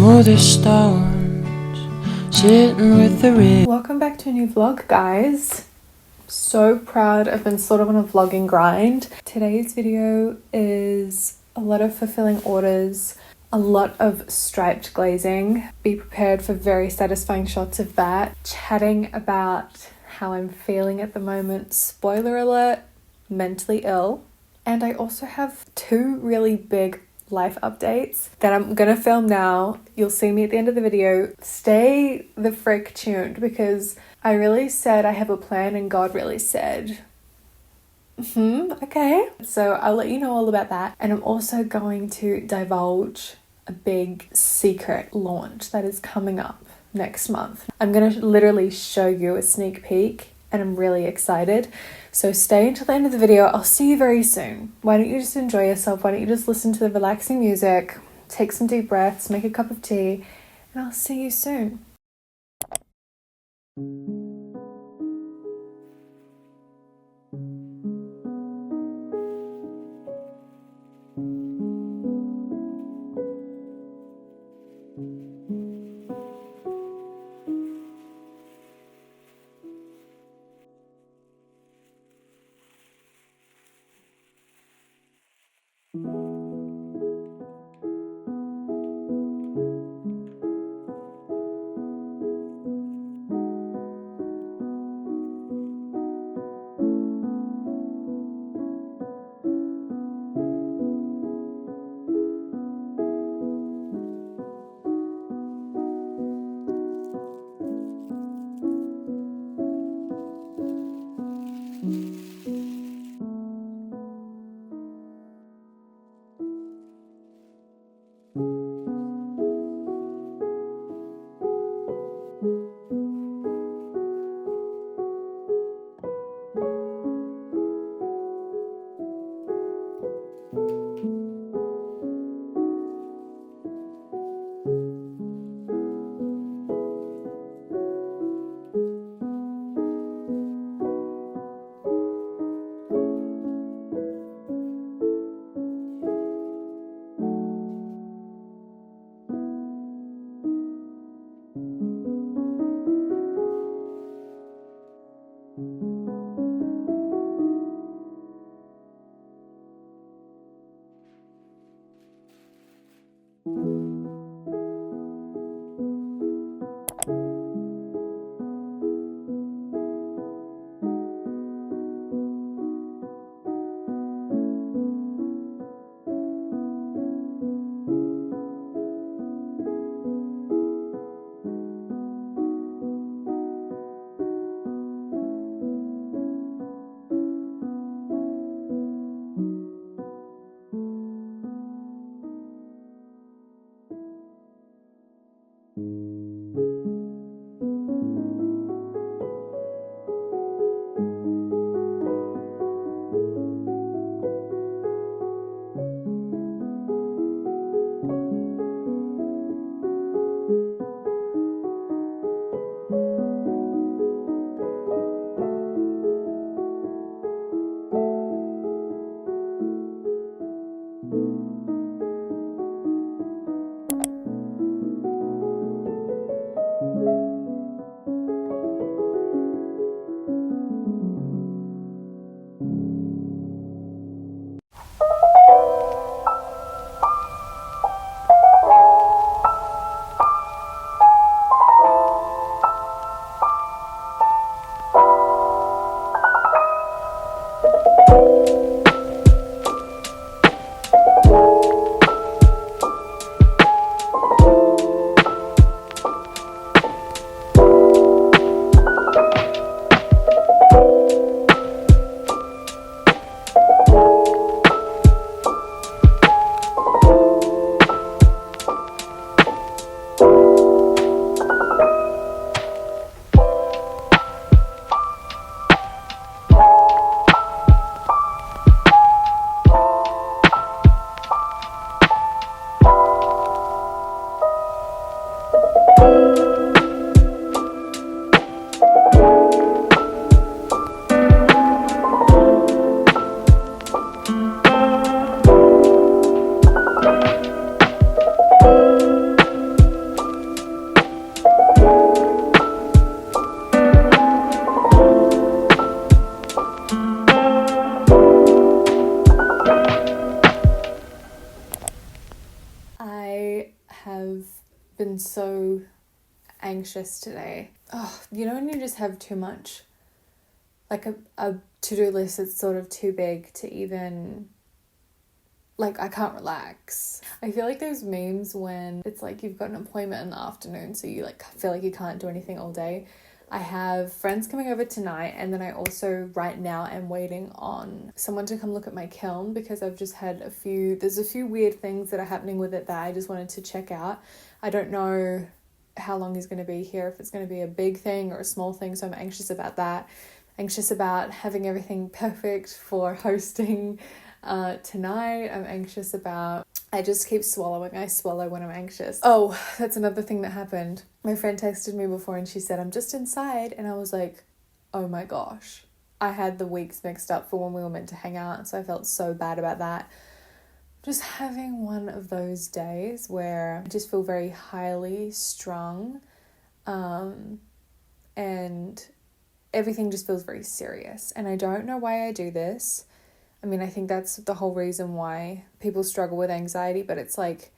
smoothest stones, sitting with the rig. Welcome back to a new vlog, guys. So proud. I've been sort of on a vlogging grind. Today's video is a lot of fulfilling orders, a lot of striped glazing. Be prepared for very satisfying shots of that. Chatting about how I'm feeling at the moment. Spoiler alert, mentally ill. And I also have two really big life updates that I'm gonna film now. You'll see me at the end of the video. Stay the frick tuned because I really said I have a plan and God really said, okay. So I'll let you know all about that. And I'm also going to divulge a big secret launch that is coming up next month. I'm gonna literally show you a sneak peek and I'm really excited. So stay until the end of the video. I'll see you very soon. Why don't you just enjoy yourself? Why don't you just listen to the relaxing music, take some deep breaths, make a cup of tea, and I'll see you soon. been so anxious today. Oh, you know when you just have too much, like a to-do list that's sort of too big to even, like, I can't relax. I feel like those memes when it's like you've got an appointment in the afternoon, so you like feel like you can't do anything all day. I have friends coming over tonight, and then I also right now am waiting on someone to come look at my kiln because I've just had there's a few weird things that are happening with it that I just wanted to check out. I don't know how long he's going to be here, if it's going to be a big thing or a small thing, so I'm anxious about that. Anxious about having everything perfect for hosting tonight. I'm anxious about, I just keep swallowing. I swallow when I'm anxious. Oh, that's another thing that happened. My friend texted me before and she said, I'm just inside. And I was like, oh my gosh. I had the weeks mixed up for when we were meant to hang out. So I felt so bad about that. Just having one of those days where I just feel very highly strung. And everything just feels very serious. And I don't know why I do this. I mean, I think that's the whole reason why people struggle with anxiety, but it's like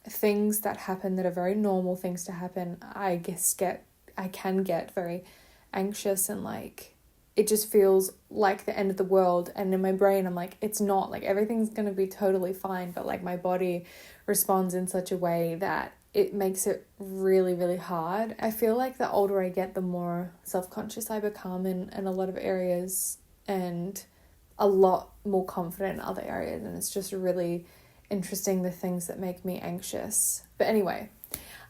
things that happen that are very normal things to happen, I can get very anxious, and like it just feels like the end of the world. And in my brain, I'm like, it's not, like everything's going to be totally fine, but like my body responds in such a way that it makes it really, really hard. I feel like the older I get, the more self-conscious I become in a lot of areas, and a lot more confident in other areas, and it's just really interesting the things that make me anxious. But anyway,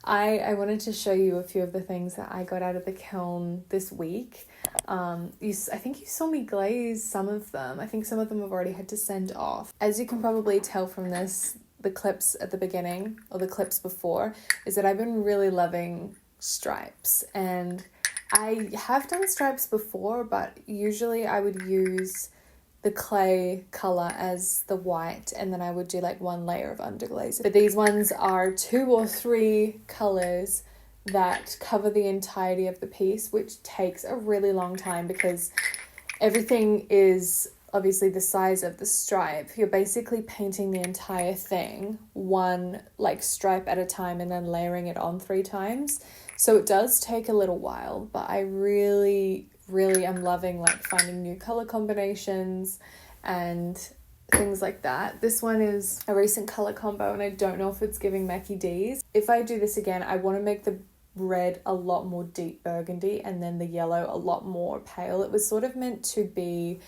I wanted to show you a few of the things that I got out of the kiln this week. I think you saw me glaze some of them. I think some of them I've already had to send off. As you can probably tell from this, the clips at the beginning or the clips before, is that I've been really loving stripes, and I have done stripes before, but usually I would use the clay color as the white, and then I would do like one layer of underglaze. But these ones are 2 or 3 colors that cover the entirety of the piece, which takes a really long time because everything is obviously the size of the stripe. You're basically painting the entire thing one like stripe at a time and then layering it on 3 times. So it does take a little while, but I really am loving like finding new color combinations and things like that. This one is a recent color combo, and I don't know if it's giving Mackie D's. If I do this again, I want to make the red a lot more deep burgundy and then the yellow a lot more pale. It was sort of meant to be,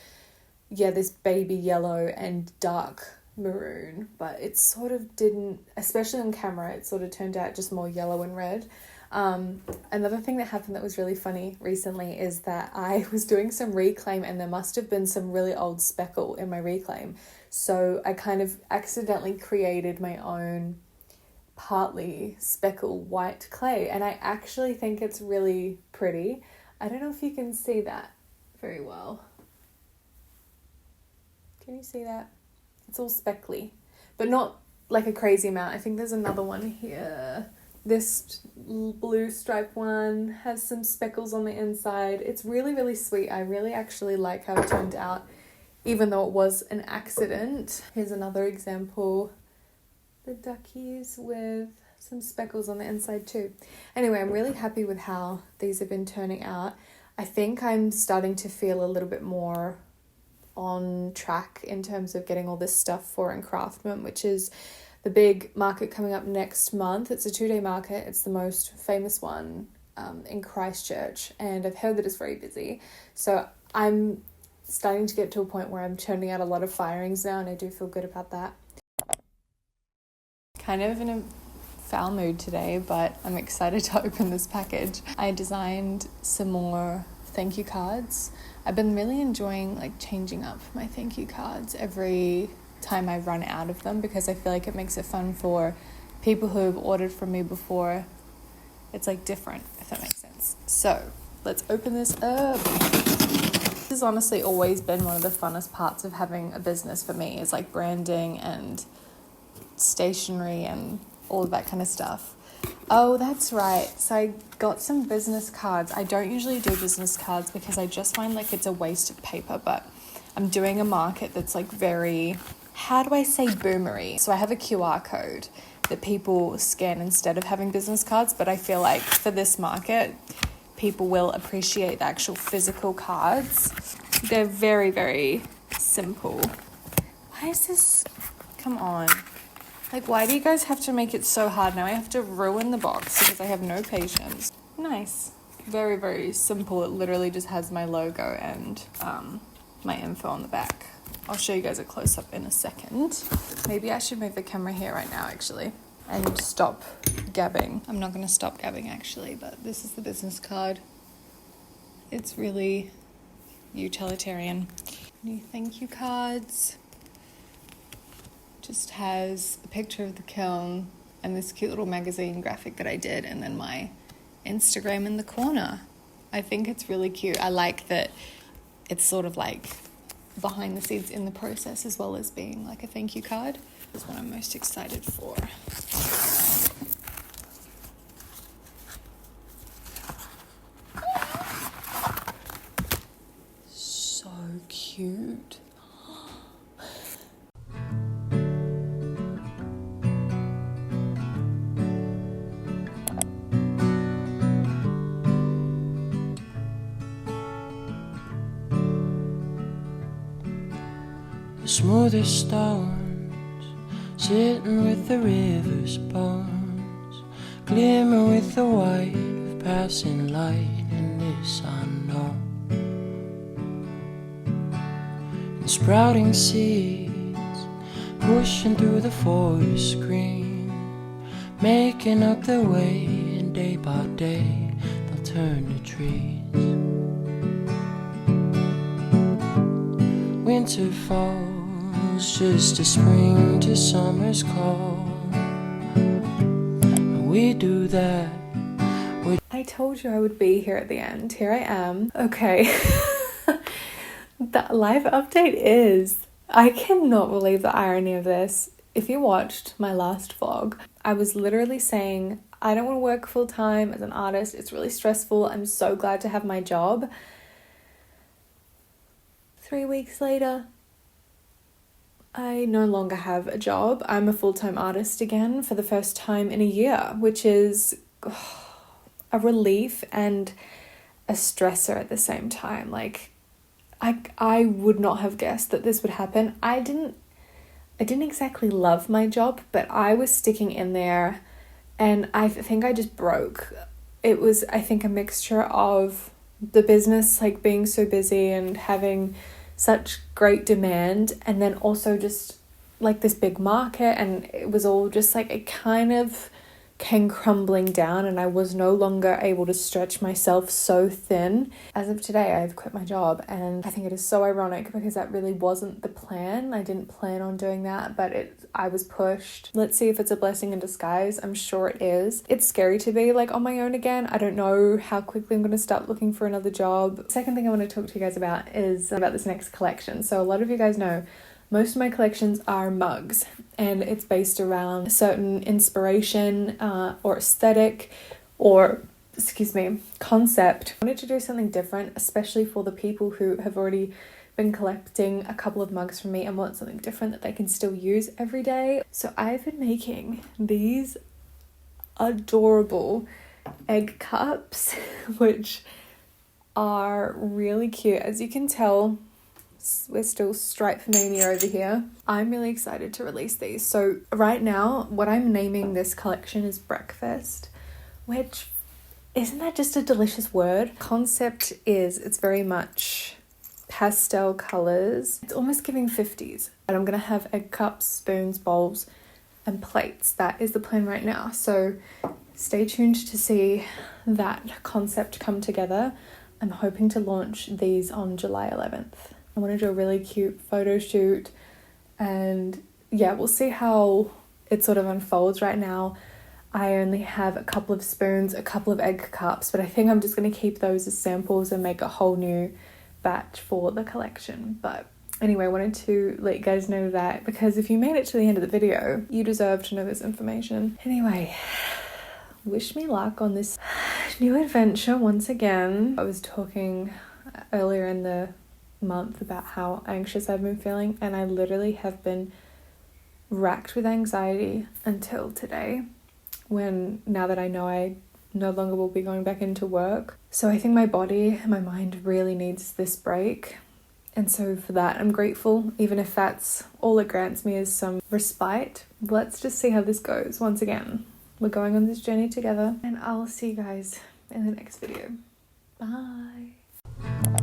this baby yellow and dark maroon, but it sort of didn't, especially on camera, it sort of turned out just more yellow and red. Another thing that happened that was really funny recently is that I was doing some reclaim, and there must have been some really old speckle in my reclaim. So I kind of accidentally created my own partly speckle white clay, and I actually think it's really pretty. I don't know if you can see that very well. Can you see that? It's all speckly, but not like a crazy amount. I think there's another one here. This blue stripe one has some speckles on the inside. It's really, really sweet. I really actually like how it turned out, even though it was an accident. Here's another example. The duckies with some speckles on the inside too. Anyway, I'm really happy with how these have been turning out. I think I'm starting to feel a little bit more on track in terms of getting all this stuff for Encraftment, which is the big market coming up next month. It's a 2-day market. It's the most famous one in Christchurch, and I've heard that it's very busy. So I'm starting to get to a point where I'm turning out a lot of firings now, and I do feel good about that. Kind of in a foul mood today, but I'm excited to open this package. I designed some more thank you cards. I've been really enjoying like changing up my thank you cards every time I run out of them, because I feel like it makes it fun for people who have ordered from me before. It's like different, if that makes sense. So let's open this up. This has honestly always been one of the funnest parts of having a business for me, is like branding and stationery and all of that kind of stuff. Oh, that's right. So I got some business cards. I don't usually do business cards because I just find like it's a waste of paper, but I'm doing a market that's like very, how do I say, boomery? So I have a QR code, that people scan instead of having business cards, but I feel like for this market, people will appreciate the actual physical cards. They're very, very simple. Why is this? Come on. Like, why do you guys have to make it so hard? Now I have to ruin the box because I have no patience. Nice. Very, very simple. It literally just has my logo and my info on the back. I'll show you guys a close-up in a second. Maybe I should move the camera here right now, actually, and stop gabbing. I'm not going to stop gabbing, actually, but this is the business card. It's really utilitarian. New thank you cards. Just has a picture of the kiln and this cute little magazine graphic that I did, and then my Instagram in the corner. I think it's really cute. I like that it's sort of like behind the scenes in the process as well as being like a thank you card. This is what I'm most excited for. So cute. The smoothest stones, sitting with the river's bones, glimmer with the white of passing light in this unknown. And sprouting seeds, pushing through the forest green, making up their way, and day by day they'll turn to trees. Winter falls, just a spring to summer's call. We do that. I told you I would be here at the end. Here I am. Okay. The live update is, I cannot believe the irony of this. If you watched my last vlog, I was literally saying, I don't want to work full time as an artist. It's really stressful. I'm so glad to have my job. 3 weeks later, I no longer have a job. I'm a full-time artist again for the first time in a year, which is a relief and a stressor at the same time. Like, I would not have guessed that this would happen. I didn't exactly love my job, but I was sticking in there, and I think I just broke. It was, I think, a mixture of the business, like being so busy and having such great demand, and then also just like this big market, and it was all just like, it kind of came crumbling down, and I was no longer able to stretch myself so thin. As of today, I've quit my job, and I think it is so ironic because that really wasn't the plan. I didn't plan on doing that, but I was pushed. Let's see if it's a blessing in disguise. I'm sure it is. It's scary to be like on my own again. I don't know how quickly I'm going to start looking for another job. Second thing I want to talk to you guys about is about this next collection. So a lot of you guys know most of my collections are mugs, and it's based around a certain inspiration or aesthetic or, concept. I wanted to do something different, especially for the people who have already been collecting a couple of mugs from me and want something different that they can still use every day. So I've been making these adorable egg cups, which are really cute. As you can tell, we're still stripe mania over here. I'm really excited to release these. So right now, what I'm naming this collection is Breakfast, which, isn't that just a delicious word? Concept is, it's very much pastel colors. It's almost giving 50s. And I'm gonna have egg cups, spoons, bowls, and plates. That is the plan right now. So stay tuned to see that concept come together. I'm hoping to launch these on July 11th. I want to do a really cute photo shoot, and yeah, we'll see how it sort of unfolds. Right now, I only have a couple of spoons, a couple of egg cups, but I think I'm just going to keep those as samples and make a whole new batch for the collection. But anyway, I wanted to let you guys know that, because if you made it to the end of the video, you deserve to know this information. Anyway, wish me luck on this new adventure once again. I was talking earlier in the month about how anxious I've been feeling, and I literally have been racked with anxiety until today, now that I know I no longer will be going back into work. So I think my body and my mind really needs this break. And so for that, I'm grateful, even if that's all it grants me is some respite. Let's just see how this goes. Once again, we're going on this journey together, and I'll see you guys in the next video. Bye.